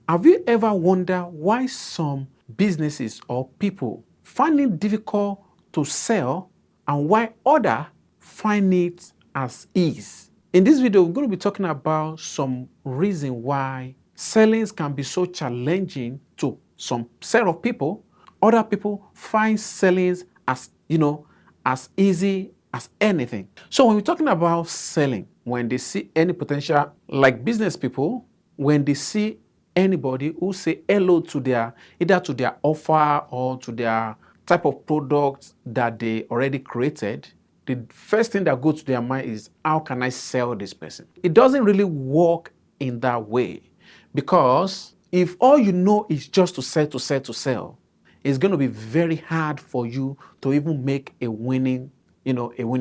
Have you ever wondered why some businesses or people find it difficult to sell and why others find it as ease? In this video, we're going to be talking about some reason why sellings can be so challenging to some set of people. Other people find sellings as, as easy as anything. So when we're talking about selling, when they see any potential, like business people, when they see anybody who say hello to their, either to their offer or to their type of product that they already created, the first thing that goes to their mind is, how can I sell this person? It doesn't really work in that way, because if all you know is just to sell, it's going to be very hard for you to even make a winning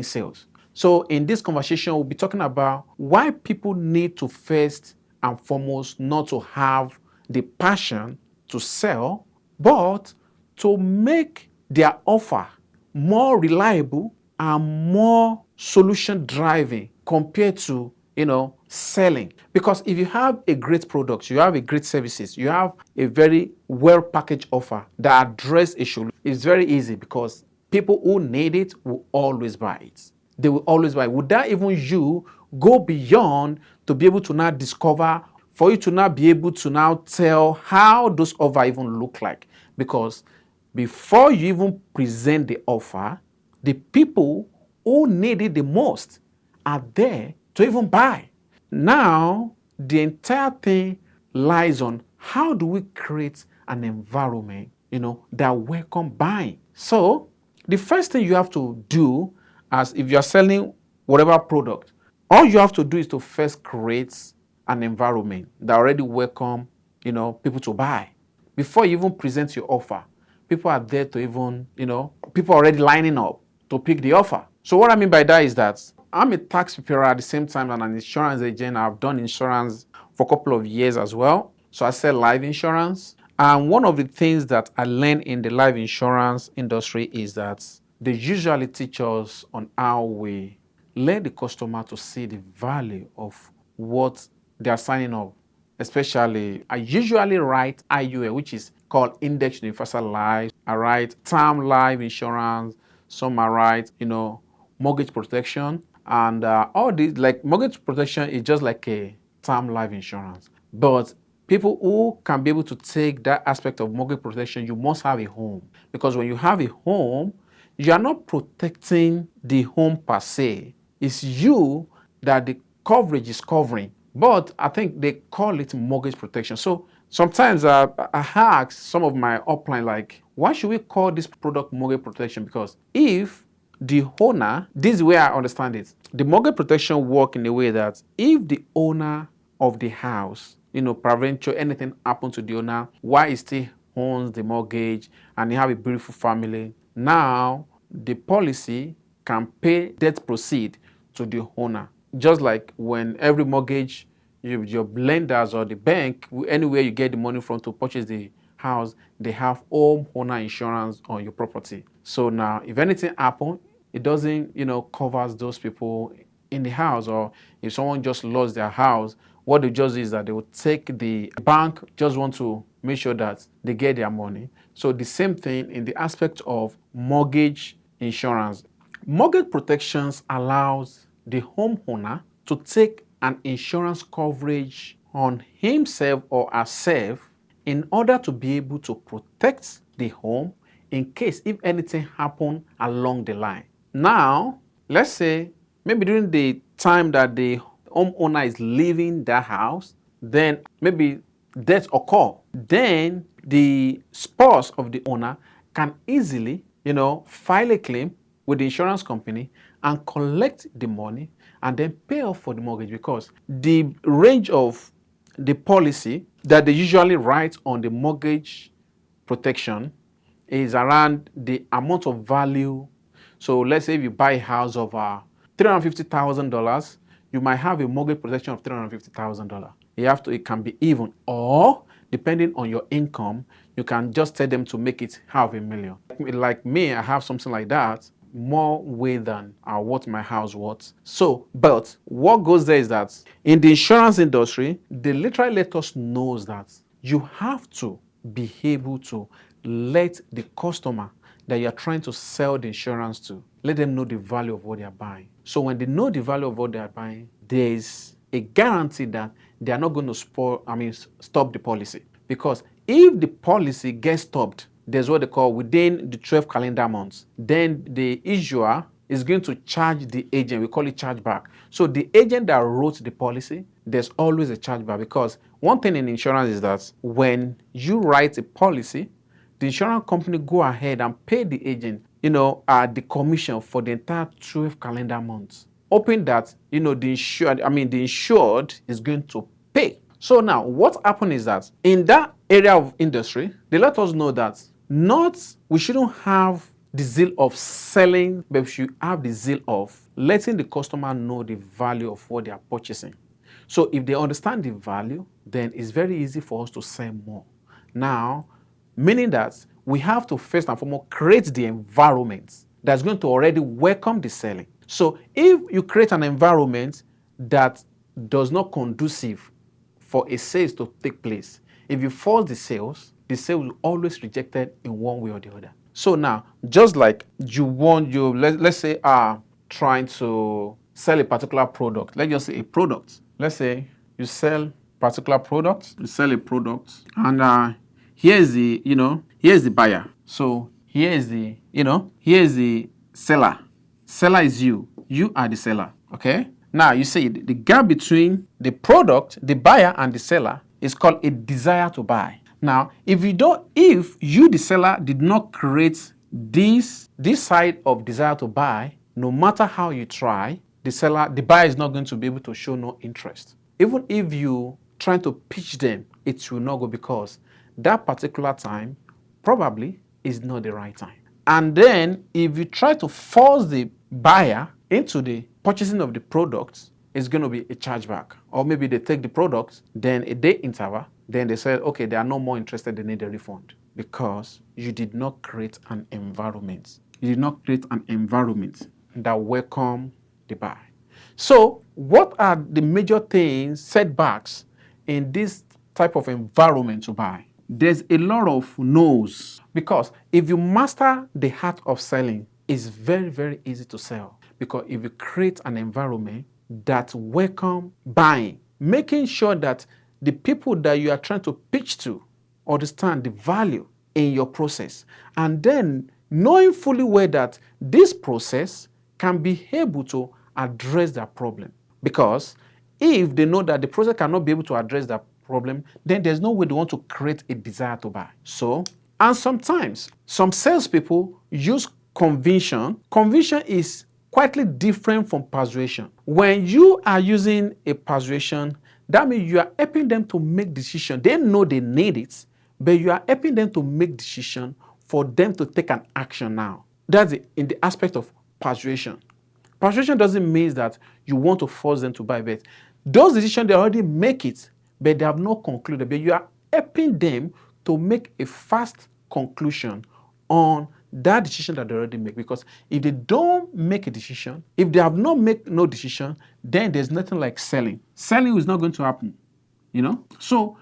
sales. So in this conversation, we'll be talking about why people need to first and foremost not to have the passion to sell, but to make their offer more reliable and more solution driving compared to selling. Because if you have a great product, you have a great services, you have a very well packaged offer that address issue, it's very easy, because people who need it will always buy it. They will always buy it. Would that even you go beyond to be able to now discover, for you to now be able to now tell how those offer even look like? Because before you even present the offer, the people who need it the most are there to even buy. Now, the entire thing lies on how do we create an environment, that welcome buying. So, the first thing you have to do, as if you're selling whatever product, all you have to do is to first create an environment that already welcome, people to buy. Before you even present your offer, people are there to even, people are already lining up to pick the offer. So what I mean by that is that I'm a tax preparer at the same time and an insurance agent. I've done insurance for a couple of years as well. So I sell life insurance. And one of the things that I learned in the life insurance industry is that they usually teach us on how we let the customer to see the value of what they are signing up. Especially, I usually write IUL, which is called Index Universal Life. I write term life insurance. Some I write, mortgage protection. And all these, like mortgage protection is just like a term life insurance. But people who can be able to take that aspect of mortgage protection, you must have a home. Because when you have a home, you are not protecting the home per se. It's you that the coverage is covering. But I think they call it mortgage protection. So sometimes I ask some of my upline, like, why should we call this product mortgage protection? Because if the owner, this is where I understand it, the mortgage protection work in a way that if the owner of the house, peradventure anything happen to the owner while he still owns the mortgage and he have a beautiful family, now the policy can pay debt proceed to the owner. Just like when every mortgage, your lenders or the bank, anywhere you get the money from to purchase the house, they have home owner insurance on your property. So now if anything happens, it doesn't, covers those people in the house. Or if someone just lost their house, what they just do is that they will take the bank, just want to make sure that they get their money. So the same thing in the aspect of mortgage insurance. Mortgage protections allows the homeowner to take an insurance coverage on himself or herself in order to be able to protect the home in case if anything happen along the line. Now, let's say maybe during the time that the homeowner is leaving that house, then maybe death occur. Then the spouse of the owner can easily, file a claim with the insurance company and collect the money and then pay off for the mortgage, because the range of the policy that they usually write on the mortgage protection is around the amount of value. So let's say if you buy a house of $350,000, you might have a mortgage protection of $350,000. It can be even, or depending on your income, you can just tell them to make it $500,000. Like me, I have something like that, more way than what my house was. So, but what goes there is that in the insurance industry, they literally let us know that you have to be able to let the customer that you're trying to sell the insurance to, let them know the value of what they're buying. So when they know the value of what they're buying, there's a guarantee that they are not going to stop the policy. Because if the policy gets stopped, there's what they call within the 12 calendar months, then the issuer is going to charge the agent. We call it chargeback. So the agent that wrote the policy, there's always a chargeback, because one thing in insurance is that when you write a policy, the insurance company go ahead and pay the agent, the commission for the entire 12 calendar months, hoping that, the insured is going to pay. So now what happened is that in that area of industry, they let us know that we shouldn't have the zeal of selling, but we should have the zeal of letting the customer know the value of what they are purchasing. So if they understand the value, then it's very easy for us to sell more. Now, meaning that we have to first and foremost create the environment that's going to already welcome the selling. So if you create an environment that does not conducive for a sales to take place, if you force the sales will always rejected in one way or the other. So now, just like let's say trying to sell a particular product. Let's just say a product. Let's say you sell particular product, you sell a product, and here's the buyer. So here's the seller. Seller is you. You are the seller. Okay? Now you see the gap between the product, the buyer, and the seller is called a desire to buy. Now, if you, the seller, did not create this side of desire to buy, no matter how you try, the buyer is not going to be able to show no interest. Even if you try to pitch them, it will not go, because that particular time probably is not the right time. And then if you try to force the buyer into the purchasing of the product, it's going to be a chargeback. Or maybe they take the product, then a day interval, then they say, okay, they are no more interested, they need a refund, because you did not create an environment. You did not create an environment that welcome the buyer. So what are the major things, setbacks in this type of environment to buy? There's a lot of no's, because if you master the art of selling, it's very, very easy to sell. Because if you create an environment that welcome buying, making sure that the people that you are trying to pitch to understand the value in your process, and then knowing fully well that this process can be able to address that problem. Because if they know that the process cannot be able to address that problem, then there's no way they want to create a desire to buy. So, and sometimes some salespeople use conviction. Conviction is quietly different from persuasion. When you are using a persuasion, that means you are helping them to make decision. They know they need it, but you are helping them to make decision for them to take an action now. That's in the aspect of persuasion. Persuasion doesn't mean that you want to force them to buy, but those decisions, they already make it, but they have not concluded. But you are helping them to make a fast conclusion on that decision that they already make. Because if they don't make a decision, if they have not made no decision, then there's nothing like selling. Selling is not going to happen, So,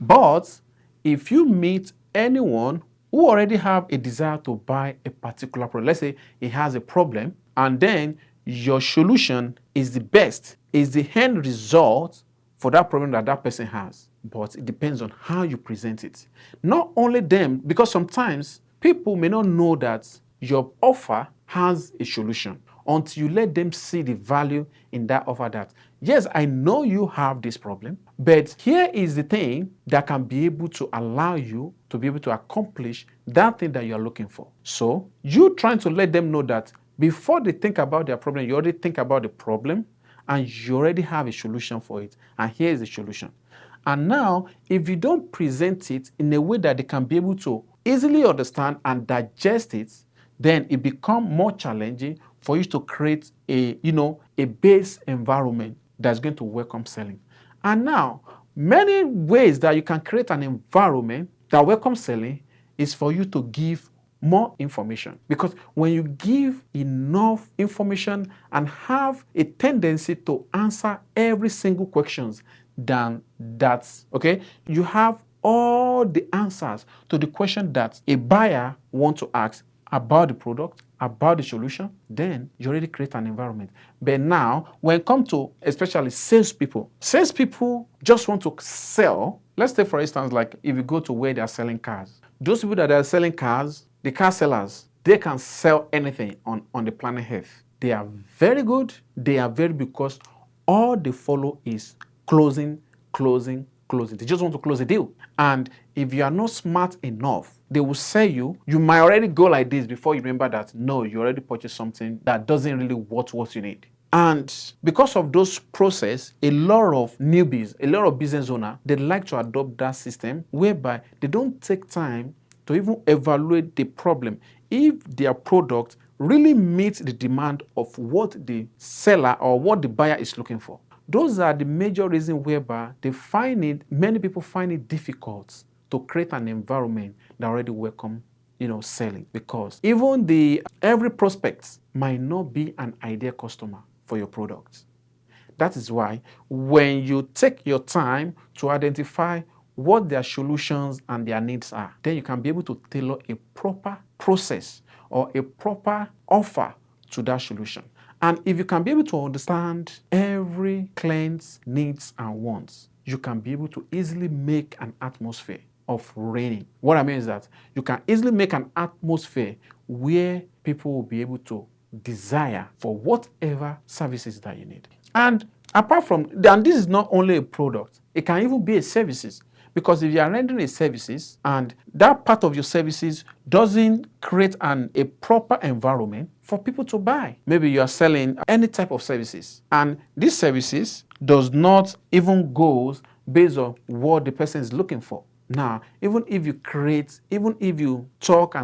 but if you meet anyone who already have a desire to buy a particular product, let's say he has a problem, and then your solution is the best, is the end result for that problem that that person has. But it depends on how you present it. Not only them, because sometimes people may not know that your offer has a solution until you let them see the value in that offer, that, yes, I know you have this problem, but here is the thing that can be able to allow you to be able to accomplish that thing that you're looking for. So you trying to let them know that before they think about their problem, you already think about the problem and you already have a solution for it. And here is the solution. And now, if you don't present it in a way that they can be able to easily understand and digest it, then it becomes more challenging for you to create a base environment that's going to welcome selling. And now, many ways that you can create an environment that welcomes selling is for you to give more information. Because when you give enough information and have a tendency to answer every single questions, then that's okay. You have all the answers to the question that a buyer wants to ask about the product, about the solution, then you already create an environment. But now, when it comes to especially salespeople just want to sell. Let's say, for instance, like if you go to where they are selling cars, those people that are selling cars, the car sellers, they can sell anything on the planet Earth. They are very good. They are very because all they follow is closing. They just want to close a deal. And if you are not smart enough, they will sell you. You might already go like this before you remember that, no, you already purchased something that doesn't really worth what you need. And because of those process, a lot of newbies, a lot of business owners, they like to adopt that system whereby they don't take time to even evaluate the problem. If their product really meets the demand of what the seller or what the buyer is looking for. Those are the major reasons whereby many people find it difficult to create an environment that already welcome, selling. Because even every prospect might not be an ideal customer for your product. That is why when you take your time to identify what their solutions and their needs are, then you can be able to tailor a proper process or a proper offer to that solution. And if you can be able to understand every client's needs and wants, you can be able to easily make an atmosphere of reigning. What I mean is that you can easily make an atmosphere where people will be able to desire for whatever services that you need. And apart from, and this is not only a product, it can even be a services. Because if you are rendering a services and that part of your services doesn't create a proper environment for people to buy. Maybe you are selling any type of services and these services does not even go based on what the person is looking for. Now, even if you talk,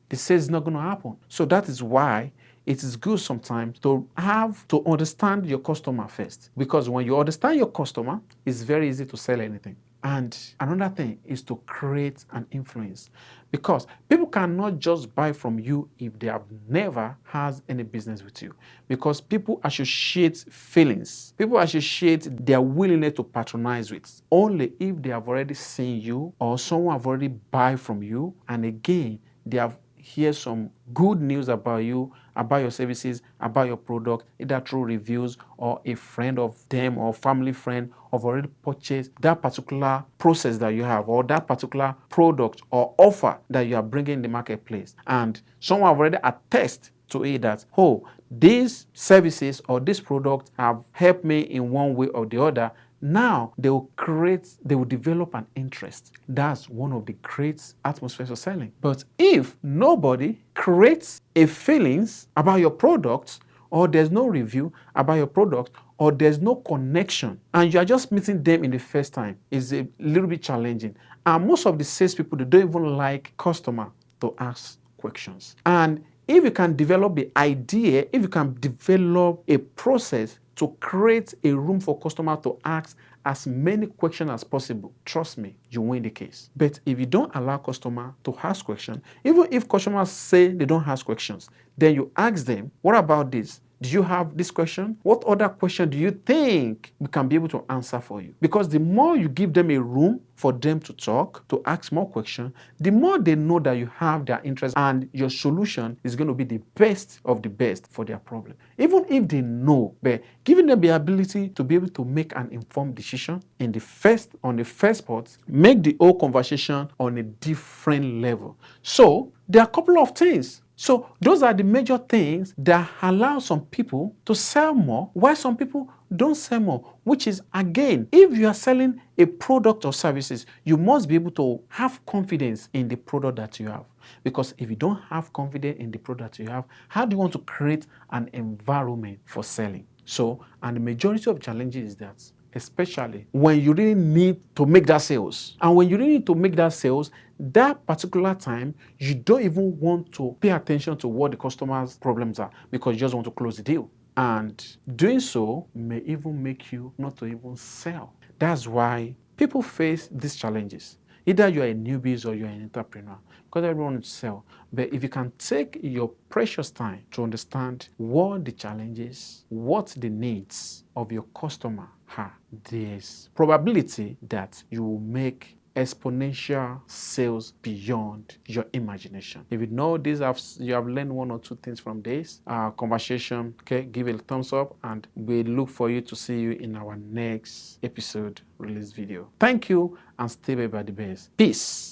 the sales is not going to happen. So that is why it is good sometimes to have to understand your customer first. Because when you understand your customer, it's very easy to sell anything. And another thing is to create an influence. Because people cannot just buy from you if they have never had any business with you. Because people associate feelings. People associate their willingness to patronize with only if they have already seen you or someone have already buy from you. And again, they have hear some good news about you, about your services, about your product, either through reviews or a friend of them or family friend have already purchased that particular process that you have or that particular product or offer that you are bringing in the marketplace. And someone have already attest to it that, oh, these services or this product have helped me in one way or the other. Now they will develop an interest. That's one of the great atmospheres of selling. But if nobody creates a feelings about your product, or there's no review about your product, or there's no connection, and you are just meeting them in the first time, it's a little bit challenging. And most of the salespeople, they don't even like customer to ask questions. And if you can develop the idea, if you can develop a process to create a room for customer to ask as many questions as possible, trust me, you win the case. But if you don't allow customer to ask questions, even if customers say they don't ask questions, then you ask them, what about this? Do you have this question? What other question do you think we can be able to answer for you? Because the more you give them a room for them to talk, to ask more questions, the more they know that you have their interest and your solution is going to be the best of the best for their problem. Even if they know, but giving them the ability to be able to make an informed decision on the first part, make the whole conversation on a different level. So there are a couple of things. So those are the major things that allow some people to sell more, while some people don't sell more, which is, again, if you are selling a product or services, you must be able to have confidence in the product that you have. Because if you don't have confidence in the product you have, how do you want to create an environment for selling? So, and the majority of challenges is that, especially when you really need to make that sales. And when you really need to make that sales, that particular time, you don't even want to pay attention to what the customer's problems are because you just want to close the deal. And doing so may even make you not to even sell. That's why people face these challenges. Either you're a newbie or you're an entrepreneur, because everyone wants to sell. But if you can take your precious time to understand what the challenges, what the needs of your customer are, there's probability that you will make exponential sales beyond your imagination. If you know this, you have learned one or two things from this conversation, okay, give it a thumbs up, and we look for you to see you in our next episode release video. Thank you, and stay by the best. Peace.